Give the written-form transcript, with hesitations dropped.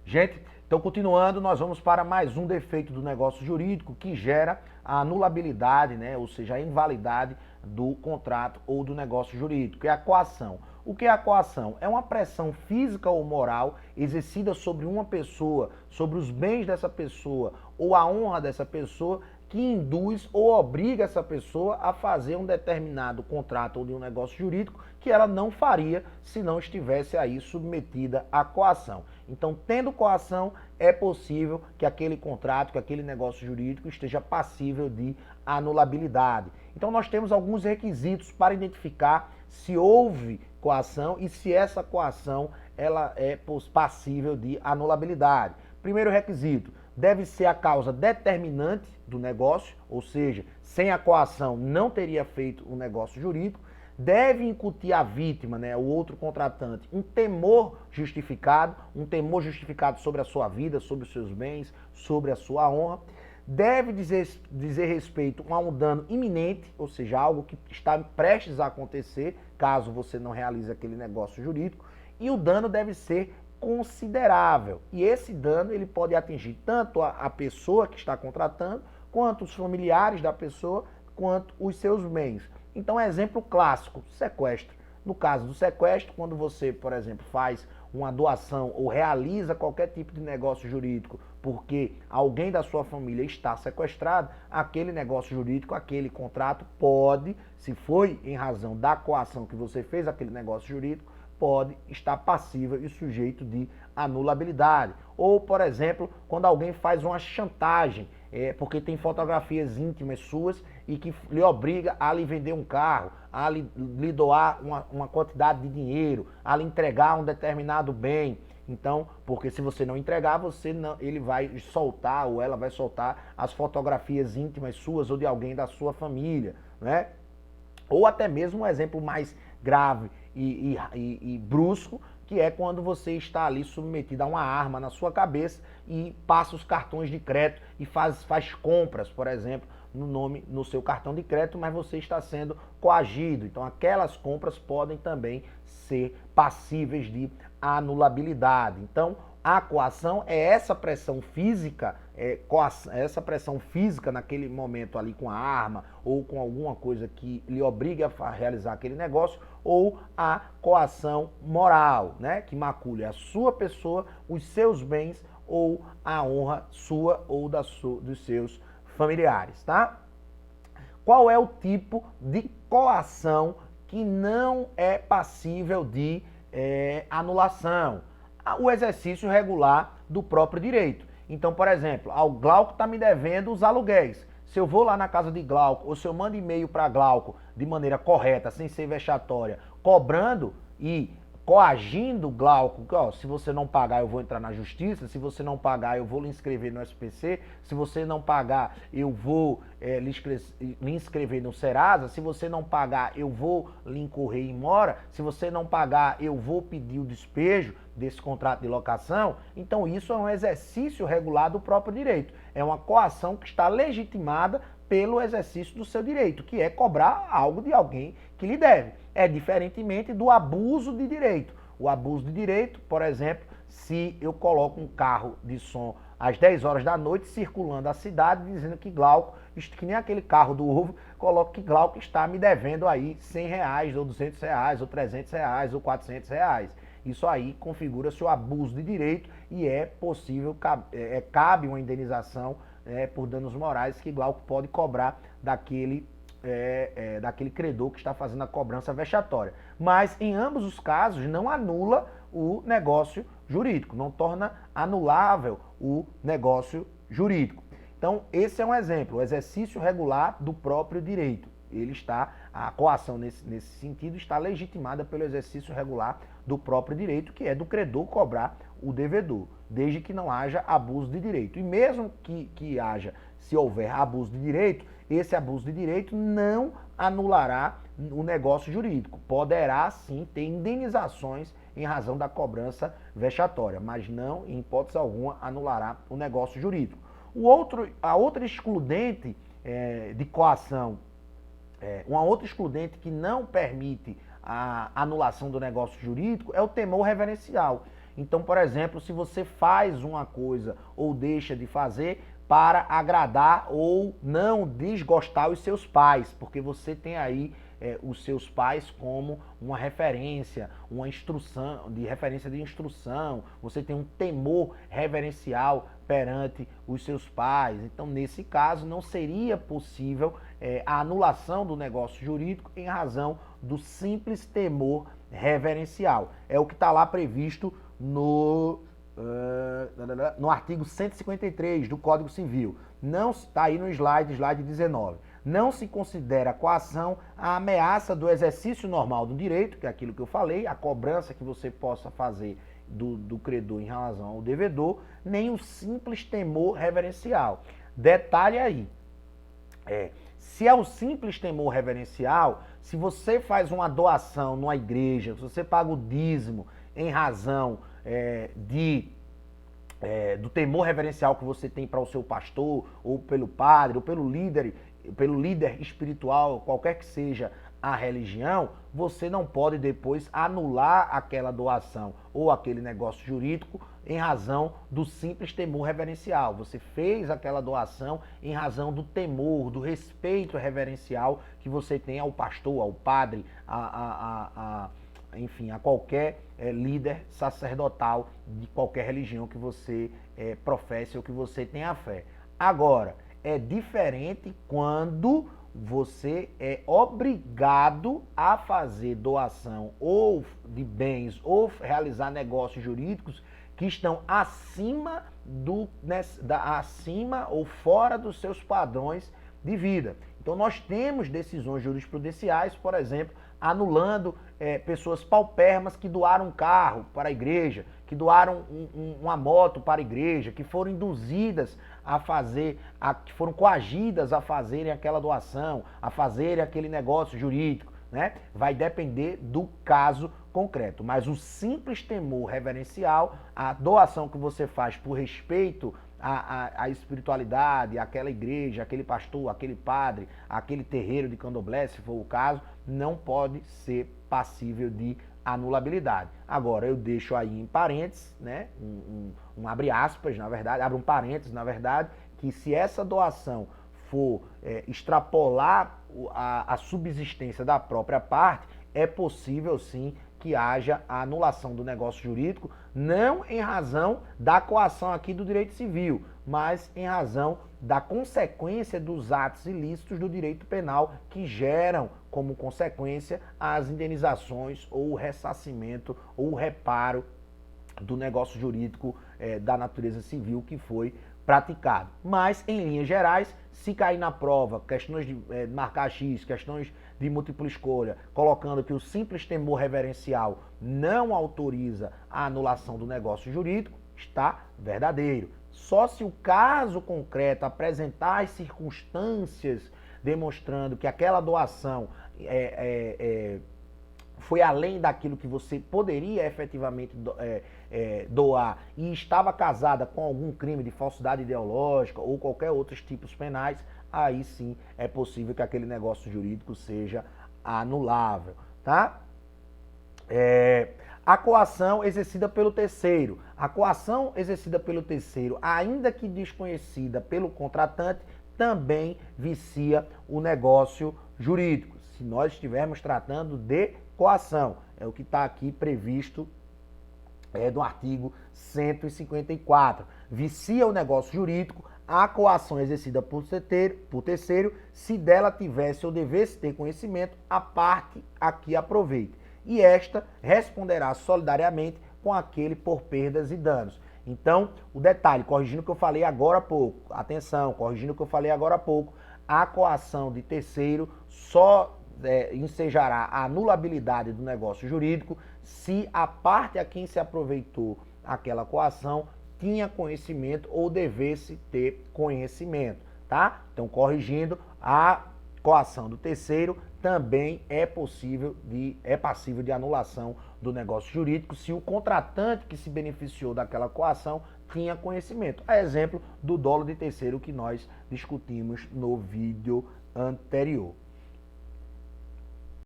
Gente, então continuando, nós vamos para mais um defeito do negócio jurídico que gera a anulabilidade, né? Ou seja, a invalidade do contrato ou do negócio jurídico, que é a coação. O que é a coação? É uma pressão física ou moral exercida sobre uma pessoa, sobre os bens dessa pessoa ou a honra dessa pessoa, que induz ou obriga essa pessoa a fazer um determinado contrato ou de um negócio jurídico que ela não faria se não estivesse aí submetida à coação. Então, tendo coação, é possível que aquele contrato, que aquele negócio jurídico esteja passível de anulabilidade. Então, nós temos alguns requisitos para identificar se houve coação e se essa coação ela é passível de anulabilidade. Primeiro requisito, deve ser a causa determinante do negócio, ou seja, sem a coação não teria feito o negócio jurídico. Deve incutir à vítima, né, o outro contratante, um temor justificado sobre a sua vida, sobre os seus bens, sobre a sua honra. Deve dizer respeito a um dano iminente, ou seja, algo que está prestes a acontecer, caso você não realize aquele negócio jurídico. E o dano deve ser considerável. E esse dano ele pode atingir tanto a pessoa que está contratando, quanto os familiares da pessoa, quanto os seus bens. Então, exemplo clássico, sequestro. No caso do sequestro, quando você, por exemplo, faz uma doação ou realiza qualquer tipo de negócio jurídico porque alguém da sua família está sequestrado, aquele negócio jurídico, aquele contrato pode, se foi em razão da coação que você fez aquele negócio jurídico, pode estar passível e sujeito de anulabilidade. Ou, por exemplo, quando alguém faz uma chantagem, porque tem fotografias íntimas suas e que lhe obriga a lhe vender um carro, a lhe doar uma quantidade de dinheiro, a lhe entregar um determinado bem. Então, porque se você não entregar, ele vai soltar ou ela vai soltar as fotografias íntimas suas ou de alguém da sua família, né? Ou até mesmo um exemplo mais grave e brusco, que é quando você está ali submetido a uma arma na sua cabeça e passa os cartões de crédito e faz compras, por exemplo, no seu cartão de crédito, mas você está sendo coagido. Então aquelas compras podem também ser passíveis de anulabilidade. Então a coação é essa pressão física, essa pressão física naquele momento ali com a arma ou com alguma coisa que lhe obrigue a realizar aquele negócio, ou a coação moral, né, que macule a sua pessoa, os seus bens ou a honra sua ou dos seus familiares, tá? Qual é o tipo de coação que não é passível de anulação? O exercício regular do próprio direito. Então, por exemplo, o Glauco está me devendo os aluguéis. Se eu vou lá na casa de Glauco, ou se eu mando e-mail para Glauco de maneira correta, sem ser vexatória, cobrando e coagindo Glauco, que, ó, se você não pagar eu vou entrar na justiça, se você não pagar eu vou lhe inscrever no SPC, se você não pagar eu vou lhe inscrever no Serasa, se você não pagar eu vou lhe incorrer em mora, se você não pagar eu vou pedir o despejo desse contrato de locação. Então isso é um exercício regular do próprio direito, é uma coação que está legitimada pelo exercício do seu direito, que é cobrar algo de alguém que lhe deve. É diferentemente do abuso de direito. O abuso de direito, por exemplo, se eu coloco um carro de som às 10 horas da noite circulando a cidade dizendo que Glauco, que nem aquele carro do ovo, coloco que Glauco está me devendo aí R$100, ou R$200, ou R$300, ou R$400. Isso aí configura-se o abuso de direito e é possível, cabe uma indenização por danos morais que Glauco pode cobrar daquele credor que está fazendo a cobrança vexatória. Mas em ambos os casos não anula o negócio jurídico, não torna anulável o negócio jurídico. Então esse é um exemplo, o exercício regular do próprio direito. A coação nesse sentido está legitimada pelo exercício regular do próprio direito, que é do credor cobrar o devedor, desde que não haja abuso de direito. E mesmo que haja, se houver abuso de direito, esse abuso de direito não anulará o negócio jurídico. Poderá sim ter indenizações em razão da cobrança vexatória, mas não, em hipótese alguma, anulará o negócio jurídico. A outra excludente de coação, uma outra excludente que não permite a anulação do negócio jurídico é o temor reverencial. Então, por exemplo, se você faz uma coisa ou deixa de fazer para agradar ou não desgostar os seus pais, porque você tem aí os seus pais como uma referência, uma instrução, de referência de instrução, você tem um temor reverencial perante os seus pais. Então, nesse caso, não seria possível a anulação do negócio jurídico em razão do simples temor reverencial. É o que está lá previsto no artigo 153 do Código Civil. Não está aí no slide 19. Não se considera coação a ameaça do exercício normal do direito, que é aquilo que eu falei, a cobrança que você possa fazer do credor em relação ao devedor, nem o simples temor reverencial. Detalhe aí, se é o simples temor reverencial, se você faz uma doação numa igreja, se você paga o dízimo em razão do temor reverencial que você tem para o seu pastor, ou pelo padre, ou pelo líder espiritual, qualquer que seja a religião, você não pode depois anular aquela doação ou aquele negócio jurídico em razão do simples temor reverencial. Você fez aquela doação em razão do temor, do respeito reverencial que você tem ao pastor, ao padre, enfim, a qualquer líder sacerdotal de qualquer religião que você professe ou que você tenha fé. Agora, é diferente quando você é obrigado a fazer doação ou de bens ou realizar negócios jurídicos que estão acima ou fora dos seus padrões de vida. Então nós temos decisões jurisprudenciais, por exemplo, anulando pessoas paupérrimas que doaram um carro para a igreja, que doaram uma moto para a igreja, que foram induzidas a fazer, que foram coagidas a fazerem aquela doação, a fazerem aquele negócio jurídico, né? Vai depender do caso concreto. Mas o simples temor reverencial, a doação que você faz por respeito à espiritualidade, àquela igreja, aquele pastor, aquele padre, aquele terreiro de candomblé, se for o caso, não pode ser passível de anulabilidade. Agora, eu deixo aí em parênteses, né, um abre aspas, na verdade, abre um parênteses, na verdade, que se essa doação for extrapolar a subsistência da própria parte, é possível sim que haja a anulação do negócio jurídico, não em razão da coação aqui do direito civil, mas em razão da consequência dos atos ilícitos do direito penal que geram como consequência as indenizações ou o ressarcimento ou o reparo do negócio jurídico da natureza civil que foi praticado. Mas, em linhas gerais, se cair na prova questões de marcar X, questões de múltipla escolha, colocando que o simples temor reverencial não autoriza a anulação do negócio jurídico, está verdadeiro. Só se o caso concreto apresentar as circunstâncias demonstrando que aquela doação foi além daquilo que você poderia efetivamente doar e estava casada com algum crime de falsidade ideológica ou qualquer outros tipos penais, aí sim é possível que aquele negócio jurídico seja anulável, tá? A coação exercida pelo terceiro. A coação exercida pelo terceiro, ainda que desconhecida pelo contratante, também vicia o negócio jurídico. Se nós estivermos tratando de coação, é o que está aqui previsto do artigo 154. Vicia o negócio jurídico a coação exercida por terceiro, se dela tivesse ou devesse ter conhecimento, a parte aqui aproveita. E esta responderá solidariamente com aquele por perdas e danos. Então, o detalhe, corrigindo o que eu falei agora há pouco, atenção, corrigindo o que eu falei agora há pouco, a coação de terceiro só ensejará a anulabilidade do negócio jurídico se a parte a quem se aproveitou aquela coação tinha conhecimento ou devesse ter conhecimento, tá? Então, corrigindo, a coação do terceiro também é passível de anulação do negócio jurídico se o contratante que se beneficiou daquela coação tinha conhecimento. A exemplo do dolo de terceiro que nós discutimos no vídeo anterior.